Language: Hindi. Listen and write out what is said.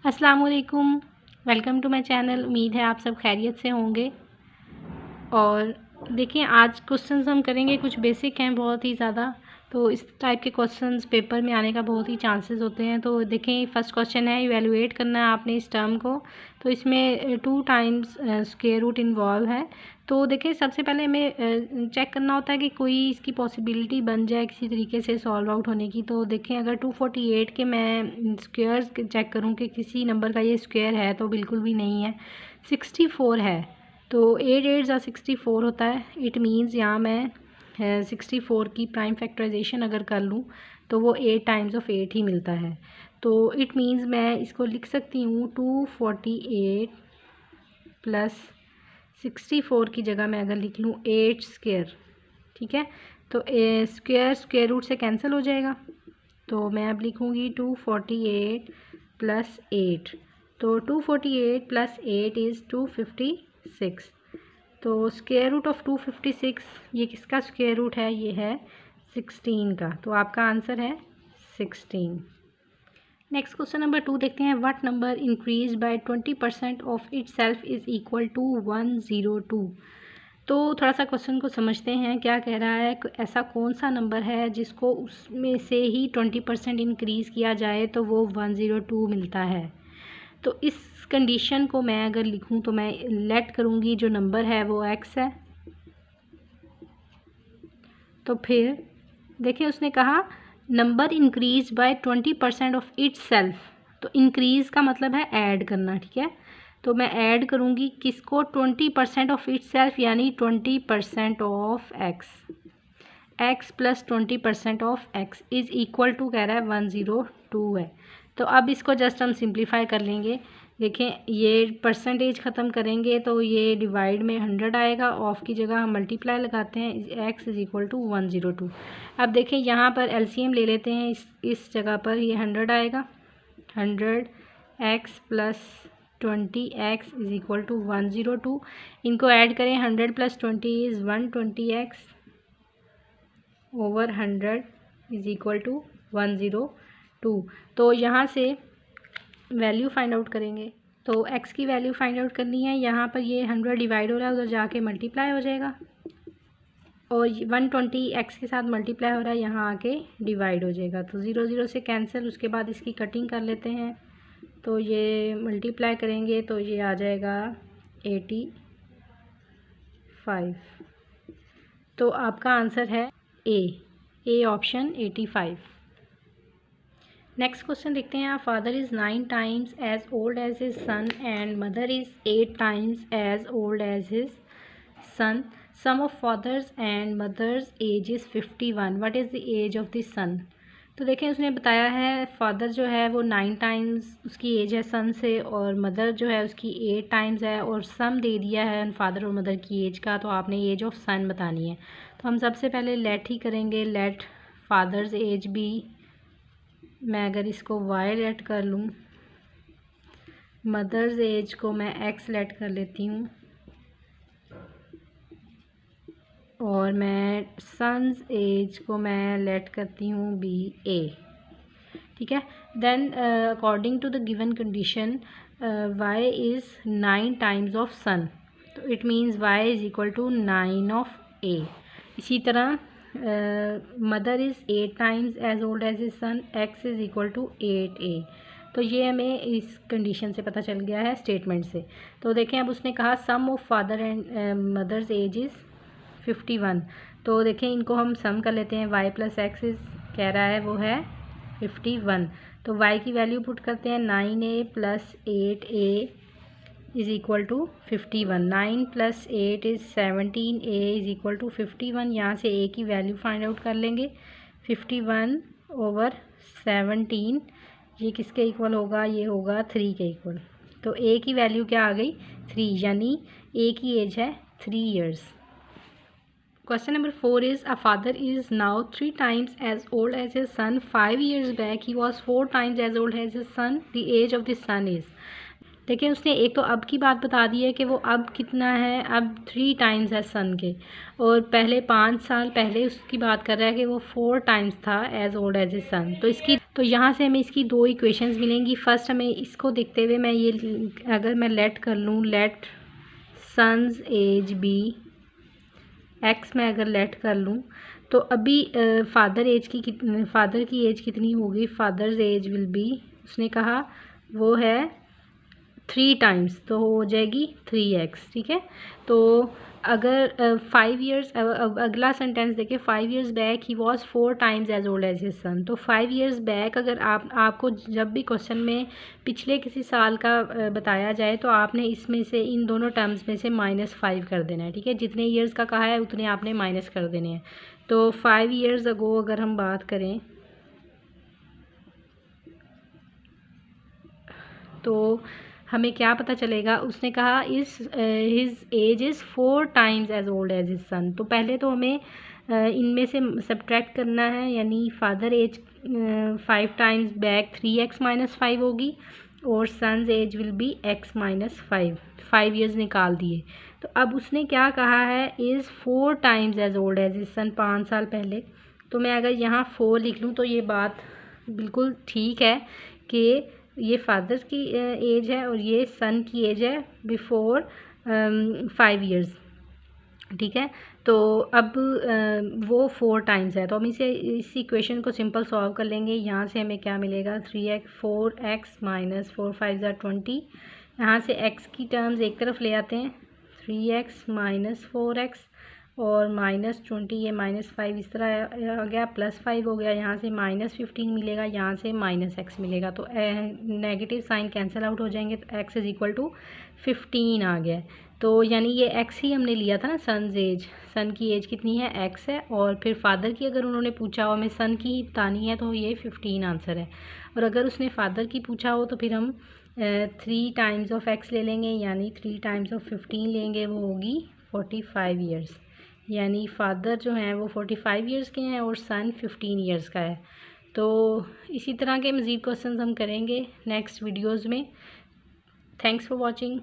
अस्सलाम वालेकुम। Welcome to my channel. उम्मीद है आप सब खैरियत से होंगे। और देखिए, आज क्वेश्चंस हम करेंगे, कुछ बेसिक हैं बहुत ही ज़्यादा, तो इस टाइप के क्वेश्चंस पेपर में आने का बहुत ही चांसेस होते हैं। तो देखें, फर्स्ट क्वेश्चन है, इवैल्यूएट करना है आपने इस टर्म को। तो इसमें 2 टाइम्स स्क्वायर रूट इन्वॉल्व है। तो देखें, सबसे पहले हमें चेक करना होता है कि कोई इसकी पॉसिबिलिटी बन जाए किसी तरीके से सॉल्व आउट होने की। तो देखें, अगर 248 के मैं स्क्वायर्स चेक करूं कि किसी नंबर का ये स्क्वायर है, तो बिल्कुल भी नहीं है। 64 है, तो 8 8 ज़ा 64 होता है। इट मीन्स यहाँ मैं 64 की प्राइम फैक्टराइजेशन अगर कर लूँ तो वो 8 टाइम्स ऑफ 8 ही मिलता है। तो इट मीन्स मैं इसको लिख सकती हूँ 248 प्लस 64 की जगह मैं अगर लिख लूँ 8 स्क्वायर, ठीक है। तो स्क्वायर रूट से कैंसिल हो जाएगा। तो मैं अब लिखूँगी 248 प्लस 8। तो 248 प्लस 8 इज़ 256। तो स्क्वायर रूट ऑफ 256 ये किसका स्क्वायर रूट है? ये है 16 का। तो आपका आंसर है 16। नेक्स्ट क्वेश्चन नंबर 2 देखते हैं। What number increase by 20% of itself is equal to 102। तो थोड़ा सा क्वेश्चन को समझते हैं, क्या कह रहा है। ऐसा कौन सा नंबर है जिसको उसमें से ही 20% इंक्रीज़ किया जाए तो वो 102 मिलता है। तो इस कंडीशन को मैं अगर लिखूं तो मैं लेट करूंगी जो नंबर है वो x है। तो फिर देखिए, उसने कहा number increase by 20% of it self. तो इंक्रीज़ का मतलब है ऐड करना, ठीक है। तो मैं ऐड करूंगी किसको? 20% ऑफ इट सेल्फ, यानी 20% of x plus 20% of x is equal to, कह रहा है 102 है। तो अब इसको जस्ट हम सिंप्लीफाई कर लेंगे। देखें, ये परसेंटेज ख़त्म करेंगे तो ये डिवाइड में 100 आएगा, ऑफ की जगह हम मल्टीप्लाई लगाते हैं, x इज़ इक्वल टू 102। अब देखें, यहाँ पर एलसीएम ले लेते हैं। इस जगह पर ये 100 आएगा। 100x plus 20x is equal to 102। इनको ऐड करें, 100 plus 20 is 120x over 100 is equal to 102। तो यहाँ से वैल्यू फाइंड आउट करेंगे। तो x की वैल्यू फाइंड आउट करनी है। यहाँ पर ये 100 डिवाइड हो रहा है, उधर जाके मल्टीप्लाई हो जाएगा, और 120 x के साथ मल्टीप्लाई हो रहा है, यहाँ आके डिवाइड हो जाएगा। तो 0 0 से कैंसिल। उसके बाद इसकी कटिंग कर लेते हैं। तो ये मल्टीप्लाई करेंगे तो ये आ जाएगा 85। तो आपका आंसर है ए ऑप्शन 85। नेक्स्ट क्वेश्चन देखते हैं। Father is 9 times as old as his son and mother is 8 times as old as his son. Sum of father's and mother's age is 51। What is the age of the son? तो देखें, उसने बताया है फादर जो है वो 9 टाइम्स उसकी एज है सन से, और मदर जो है उसकी 8 टाइम्स है, और सम दे दिया है फादर और मदर की एज का। तो आपने एज ऑफ सन बतानी है। तो हम सबसे पहले लेट ही करेंगे। लेट फादर्स एज बी, मैं अगर इसको y लेट कर लूँ, मदर्स एज को मैं x लेट कर लेती हूँ, और मैं सन्स एज को मैं लेट करती हूँ BA, ठीक है। Then according to the given condition y is 9 times of son. तो it means y is equal to 9 of A। इसी तरह mother is 8 times as old age is son, x is equal to 8A। तो ये हमें इस कंडीशन से पता चल गया है, स्टेटमेंट से। तो देखें, अब उसने कहा sum of father and mother's age is 51। तो देखें, इनको हम सम कर लेते हैं। y प्लस एक्स इज़, कह रहा है वो है 51। तो y की वैल्यू पुट करते हैं, 9A plus 8A is equal to 51। 9 plus 8 is 17A is equal to 51। यहाँ से A की वैल्यू फाइंड आउट कर लेंगे। 51 ओवर 17 ये किसके इक्वल होगा? ये होगा 3 के इक्वल। तो A की वैल्यू क्या आ गई? 3, यानी A की एज है 3 years. Question number 4 is, a father is now 3 times as old as his son. 5 years back he was 4 times as old as his son. The age of the son is. देखिए उसने एक तो अब की बात बता दी है कि वो अब कितना है, अब 3 टाइम्स है सन के, और पहले 5 साल पहले उसकी बात कर रहा है कि वो 4 टाइम्स था एज ओल्ड एज ए सन। तो यहाँ से हमें इसकी 2 इक्वेशंस मिलेंगी। फर्स्ट हमें इसको देखते हुए मैं ये अगर मैं लेट कर लूँ, let son's age be x में अगर लेट कर लूँ तो अभी फादर की एज कितनी होगी, फादर्स एज विल बी, उसने कहा वो है 3 टाइम्स, तो हो जाएगी 3x। ठीक है, तो अगर 5 ईयर्स, अगला सेंटेंस देखिए, 5 years back he was 4 times as old as his son. तो 5 ईयर्स बैक अगर आपको जब भी क्वेश्चन में पिछले किसी साल का बताया जाए तो आपने इसमें से इन दोनों टर्म्स में से -5 कर देना है। ठीक है, जितने ईयर्स का कहा है उतने आपने माइनस कर देने हैं। तो 5 ईयर्स अगो अगर हम बात करें तो हमें क्या पता चलेगा, उसने कहा his age is 4 times as old as his son. तो पहले तो हमें इनमें से सब्ट्रैक्ट करना है, यानी father as 5 times back 3x - 5 होगी और son's age will be x - 5 years निकाल दिए। तो अब उसने क्या कहा है, is 4 times as old as his son, 5 साल पहले। तो मैं अगर यहाँ 4 लिख लूँ तो ये बात बिल्कुल ठीक है कि ये फादर्स की एज है और ये सन की एज है बिफोर 5 ईयर्स। ठीक है, तो अब वो 4 टाइम्स है, तो हम इस इक्वेशन को सिंपल सॉल्व कर लेंगे। यहाँ से हमें क्या मिलेगा, 4x - 4 5 = 20। यहाँ से x की टर्म्स एक तरफ ले आते हैं, 3x - 4x और -20, ये -5 इस तरह आ गया, +5 हो गया, यहाँ से -15 मिलेगा, यहाँ से -x मिलेगा। तो नेगेटिव साइन कैंसिल आउट हो जाएंगे, तो x = 15 आ गया। तो यानी ये x ही हमने लिया था ना, सन की एज कितनी है, x है, और फिर फादर की अगर उन्होंने पूछा हो, हमें सन की ही बतानी है, तो ये 15 आंसर है। और अगर उसने फादर की पूछा हो तो फिर हम 3 टाइम्स ऑफ x ले लेंगे, यानी 3 टाइम्स ऑफ 15 लेंगे, वो होगी 45 ईयर्स। यानी फादर जो हैं वो 45 ईयर्स के हैं और सन 15 ईयर्स का है। तो इसी तरह के मज़ीद क्वेश्चंस हम करेंगे नेक्स्ट वीडियोज़ में। Thanks for watching.